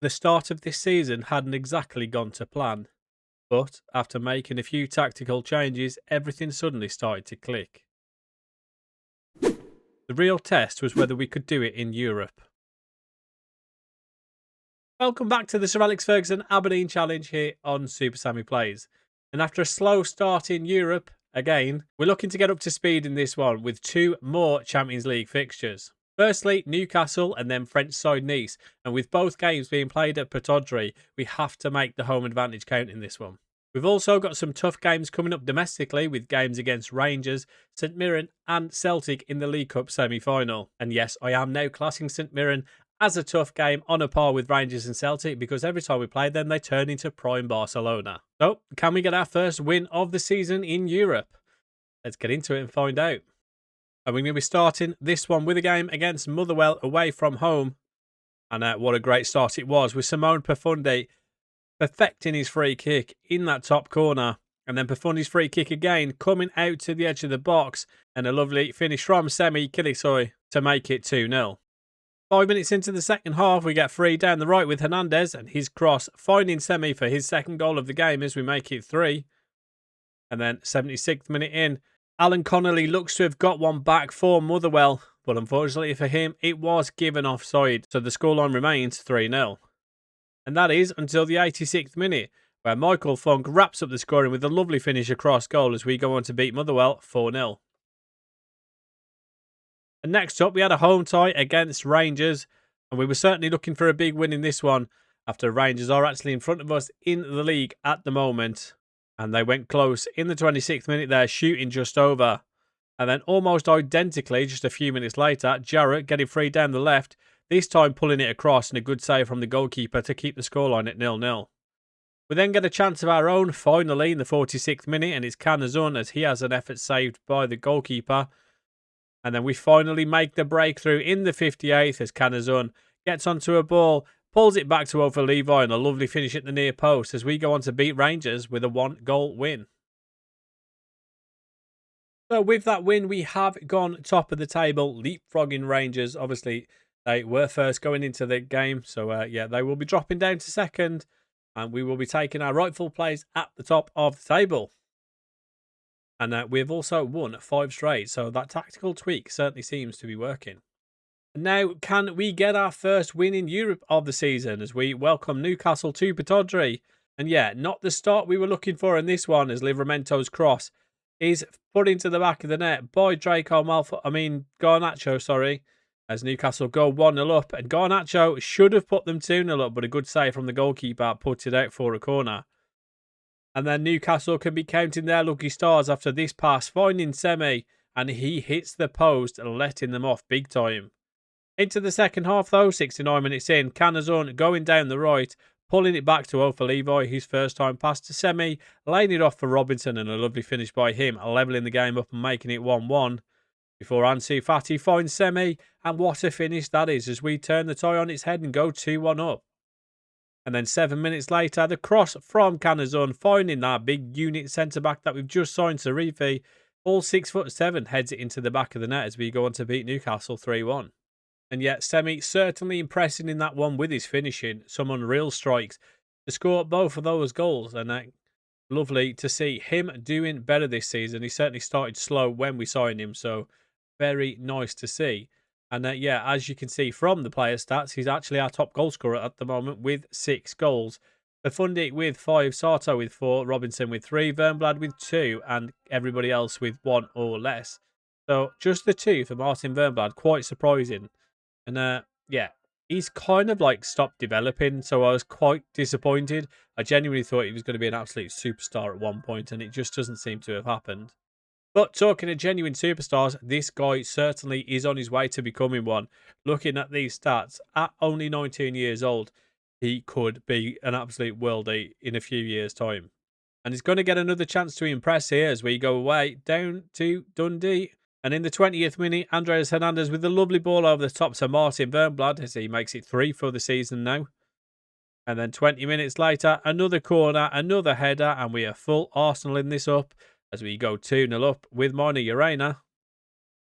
The start of this season hadn't exactly gone to plan, but after making a few tactical changes, everything suddenly started to click. The real test was whether we could do it in Europe. Welcome back to the Sir Alex Ferguson Aberdeen Challenge here on Super Sammy Plays. And after a slow start in Europe, again, we're looking to get up to speed in this one with two more Champions League fixtures. Firstly, Newcastle and then French side Nice. And with both games being played at Pittodrie, we have to make the home advantage count in this one. We've also got some tough games coming up domestically with games against Rangers, St Mirren and Celtic in the League Cup semi-final. And yes, I am now classing St Mirren as a tough game on a par with Rangers and Celtic because every time we play them, they turn into prime Barcelona. So, can we get our first win of the season in Europe? Let's get into it and find out. And we're going to be starting this one with a game against Motherwell away from home. And what a great start it was with Simone Perfundi perfecting his free kick in that top corner. And then Perfundi's free kick again coming out to the edge of the box. And a lovely finish from Semi Kilisoi to make it 2-0. 5 minutes into the second half, we get free down the right with Hernandez and his cross finding Semi for his second goal of the game as we make it 3. And then 76th minute in, Alan Connolly looks to have got one back for Motherwell, but unfortunately for him, it was given offside, so the scoreline remains 3-0. And that is until the 86th minute, where Michael Funk wraps up the scoring with a lovely finish across goal as we go on to beat Motherwell 4-0. And next up, we had a home tie against Rangers, and we were certainly looking for a big win in this one after Rangers are actually in front of us in the league at the moment. And they went close in the 26th minute there, shooting just over. And then almost identically, just a few minutes later, Jarrett getting free down the left, this time pulling it across and a good save from the goalkeeper to keep the scoreline at 0-0. We then get a chance of our own finally in the 46th minute, and it's Canazon as he has an effort saved by the goalkeeper. And then we finally make the breakthrough in the 58th as Canazon gets onto a ball, pulls it back to over Levi, and a lovely finish at the near post as we go on to beat Rangers with a 1-goal win. So with that win, we have gone top of the table, leapfrogging Rangers. Obviously, they were first going into the game. So yeah, they will be dropping down to second, and we will be taking our rightful place at the top of the table. And we've also won 5 straight, so that tactical tweak certainly seems to be working. Now, can we get our first win in Europe of the season as we welcome Newcastle to Pittodrie? And yeah, not the start we were looking for in this one as Livramento's cross is put into the back of the net by Garnacho, as Newcastle go 1-0 up. And Garnacho should have put them 2-0 up, but a good save from the goalkeeper put it out for a corner. And then Newcastle can be counting their lucky stars after this pass, finding Semi, and he hits the post, letting them off big time. Into the second half though, 69 minutes in, Canazon going down the right, pulling it back to Ofa Levi, his first time pass to Semi, laying it off for Robinson, and a lovely finish by him, levelling the game up and making it 1-1. Before Ansu Fati finds Semi, and what a finish that is as we turn the tie on its head and go 2-1 up. And then 7 minutes later, the cross from Canazon, finding that big unit centre-back that we've just signed, Sarifi, all 6'7", heads it into the back of the net as we go on to beat Newcastle 3-1. And yet, Semi certainly impressing in that one with his finishing, some unreal strikes to score both of those goals. And lovely to see him doing better this season. He certainly started slow when we signed him, so very nice to see. And yeah, as you can see from the player stats, he's actually our top goal scorer at the moment with 6 goals. Perfundi with 5, Sato with 4, Robinson with 3, Vernblad with 2, and everybody else with 1 or less. So just the 2 for Martin Vernblad, quite surprising. And yeah, he's kind of like stopped developing, so I was quite disappointed. I genuinely thought he was going to be an absolute superstar at one point, and it just doesn't seem to have happened. But talking of genuine superstars, this guy certainly is on his way to becoming one. Looking at these stats, at only 19 years old, he could be an absolute worldie in a few years' time. And he's going to get another chance to impress here as we go away down to Dundee. And in the 20th minute, Andreas Hernandez with a lovely ball over the top to Martin Vernblad as he makes it 3 for the season now. And then 20 minutes later, another corner, another header, and we are full Arsenal in this up as we go 2-0 up with Mino Urena.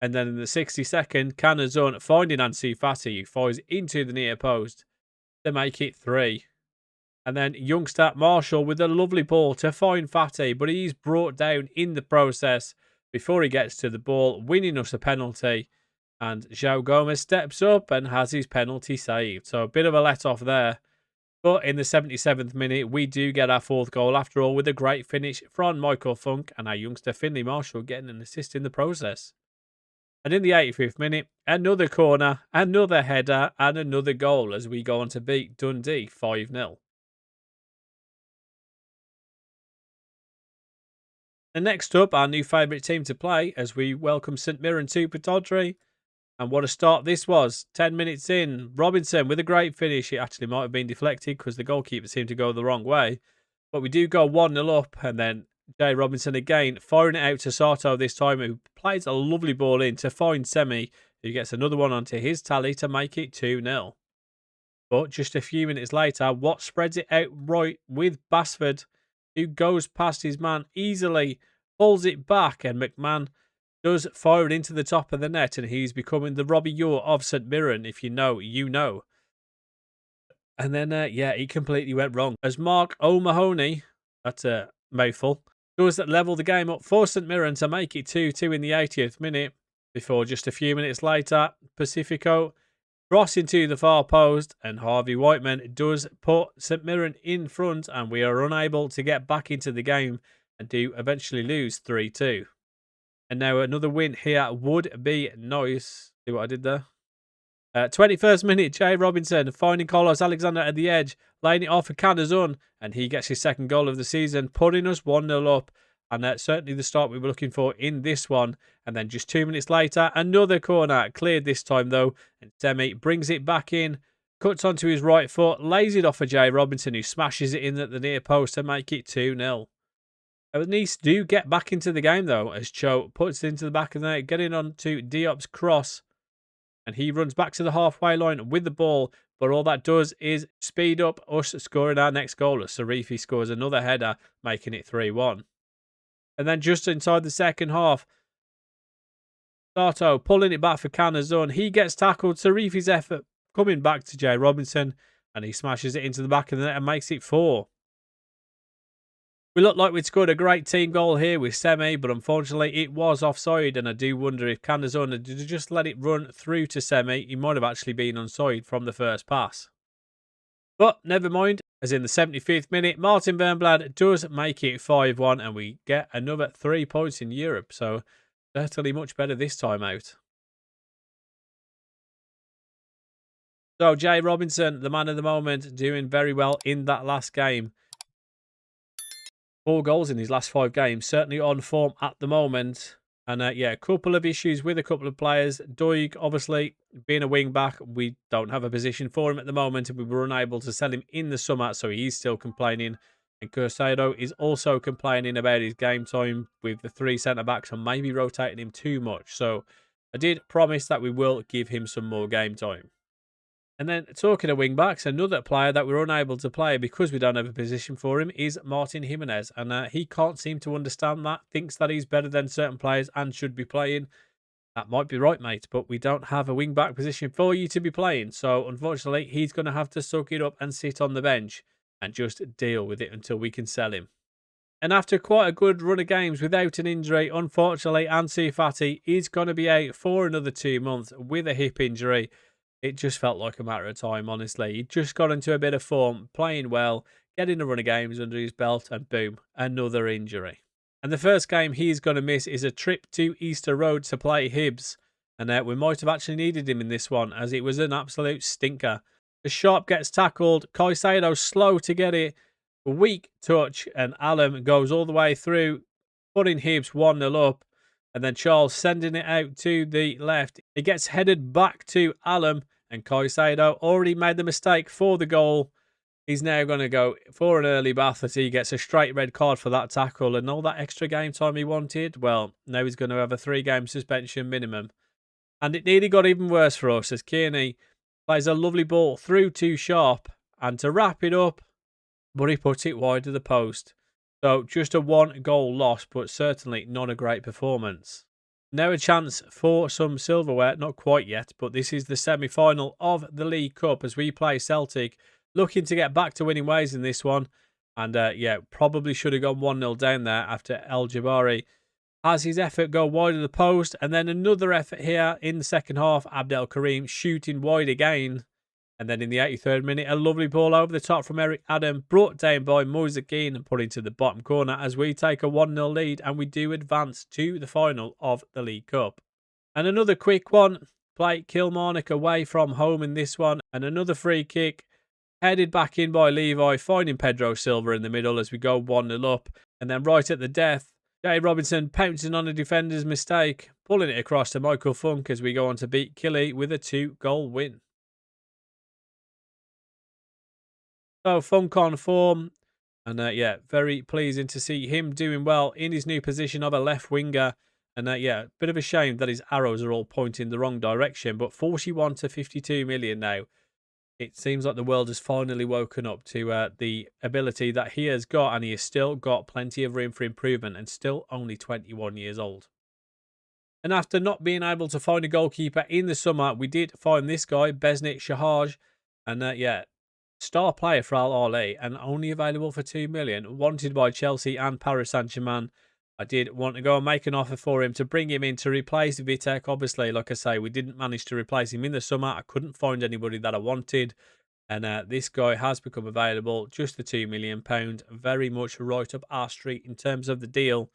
And then in the 62nd, Canazon finding Ansu Fati, who fires into the near post. to make it 3. And then youngster Marshall with a lovely ball to find Fatty, but he's brought down in the process before he gets to the ball, winning us a penalty. And João Gomez steps up and has his penalty saved. So a bit of a let-off there. But in the 77th minute, we do get our 4th goal after all with a great finish from Michael Funk and our youngster Finley Marshall getting an assist in the process. And in the 85th minute, another corner, another header and another goal as we go on to beat Dundee 5-0. And next up, our new favourite team to play as we welcome St Mirren to Pittodrie. And what a start this was. 10 minutes in, Robinson with a great finish. It actually might have been deflected because the goalkeeper seemed to go the wrong way. But we do go 1-0 up, and then Jay Robinson again firing it out to Sato this time, who plays a lovely ball in to find Semi, who gets another one onto his tally to make it 2-0. But just a few minutes later, Watt spreads it out right with Basford, who goes past his man easily, pulls it back, and McMahon does fire it into the top of the net, and he's becoming the Robbie Ure of St Mirren. If you know, you know. And then, he completely went wrong. As Mark O'Mahony, that's a mouthful, does level the game up for St Mirren to make it 2-2 in the 80th minute, before just a few minutes later, Pacifico crossing to the far post, and Harvey Whiteman does put St Mirren in front, and we are unable to get back into the game and do eventually lose 3-2. And now another win here would be nice. See what I did there? 21st minute, Jay Robinson finding Carlos Alexander at the edge, laying it off for Canazon, and he gets his 2nd goal of the season, putting us 1-0 up. And that's certainly the start we were looking for in this one. And then just 2 minutes later, another corner, cleared this time though, and Semi brings it back in, cuts onto his right foot, lays it off for Jay Robinson, who smashes it in at the near post to make it 2-0. Nice do get back into the game though, as Cho puts it into the back of the net, getting on to Diop's cross, and he runs back to the halfway line with the ball, but all that does is speed up us scoring our next goal as Sarifi scores another header, making it 3-1. And then just inside the second half, Sato pulling it back for Canazon. He gets tackled. Sarifi's effort coming back to Jay Robinson, and he smashes it into the back of the net and makes it 4. We looked like we'd scored a great team goal here with Semi, but unfortunately it was offside, and I do wonder if Canazon had just let it run through to Semi, he might have actually been onside from the first pass. But never mind, as in the 75th minute, Martin Bernblad does make it 5-1, and we get another 3 points in Europe, so certainly much better this time out. So Jay Robinson, the man of the moment, doing very well in that last game. 4 goals in his last 5 games, certainly on form at the moment. And a couple of issues with a couple of players. Doig, obviously, being a wing back, we don't have a position for him at the moment, and we were unable to sell him in the summer, so he's still complaining. And Caicedo is also complaining about his game time with the 3 centre-backs and maybe rotating him too much. So I did promise that we will give him some more game time. And then talking of wing-backs, another player that we're unable to play because we don't have a position for him is Martin Jimenez. And he can't seem to understand that, thinks that he's better than certain players and should be playing. That might be right, mate, but we don't have a wing-back position for you to be playing. So, unfortunately, he's going to have to suck it up and sit on the bench and just deal with it until we can sell him. And after quite a good run of games without an injury, unfortunately, Ansu Fati is going to be out for another 2 months with a hip injury. It just felt like a matter of time, honestly. He just got into a bit of form, playing well, getting a run of games under his belt, and boom, another injury. And the first game he's going to miss is a trip to Easter Road to play Hibs. And we might have actually needed him in this one, as it was an absolute stinker. The Sharp gets tackled, Caicedo slow to get it, weak touch, and Allen goes all the way through, putting Hibs 1-0 up. And then Charles sending it out to the left. It gets headed back to Allen, and Caicedo already made the mistake for the goal. He's now going to go for an early bath as he gets a straight red card for that tackle, and all that extra game time he wanted, well, now he's going to have a 3-game suspension minimum. And it nearly got even worse for us as Kearney plays a lovely ball through to Sharp, and to wrap it up, but he put it wide of the post. So just a 1-goal loss, but certainly not a great performance. Now a chance for some silverware, not quite yet, but this is the semi-final of the League Cup as we play Celtic, looking to get back to winning ways in this one. And yeah, probably should have gone 1-0 down there after El Jabari has his effort go wide of the post. And then another effort here in the second half. Abdel Karim shooting wide again. And then in the 83rd minute, a lovely ball over the top from Eric Adam, brought down by Moise Keane and put into the bottom corner as we take a 1-0 lead and we do advance to the final of the League Cup. And another quick one, play Kilmarnock away from home in this one, and another free kick, headed back in by Levi, finding Pedro Silva in the middle as we go 1-0 up. And then right at the death, Jay Robinson pouncing on a defender's mistake, pulling it across to Michael Funk as we go on to beat Killy with a 2-goal win. So Funk on form, and yeah, very pleasing to see him doing well in his new position of a left winger. And yeah, bit of a shame that his arrows are all pointing the wrong direction, but 41 to 52 million now. It seems like the world has finally woken up to the ability that he has got, and he has still got plenty of room for improvement and still only 21 years old. And after not being able to find a goalkeeper in the summer, we did find this guy, Besnik Shahaj, and yeah, star player for Al Ahly and only available for 2 million, wanted by Chelsea and Paris Saint-Germain. I did want to go and make an offer for him to bring him in to replace Vitek. Obviously, like I say, we didn't manage to replace him in the summer. I couldn't find anybody that I wanted. And this guy has become available, just the £2 million, very much right up our street in terms of the deal.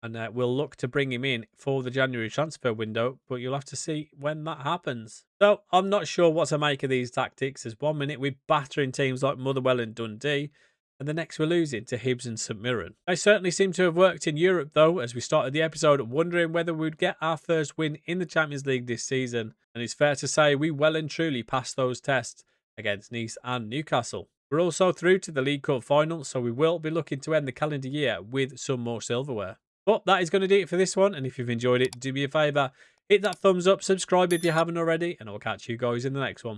And we'll look to bring him in for the January transfer window, but you'll have to see when that happens. So I'm not sure what to make of these tactics, as 1 minute we're battering teams like Motherwell and Dundee, and the next we're losing to Hibs and St Mirren. They certainly seem to have worked in Europe, though, as we started the episode wondering whether we'd get our first win in the Champions League this season. And it's fair to say we well and truly passed those tests against Nice and Newcastle. We're also through to the League Cup final, so we will be looking to end the calendar year with some more silverware. But that is going to do it for this one, and if you've enjoyed it, do me a favour, hit that thumbs up, subscribe if you haven't already, and I'll catch you guys in the next one.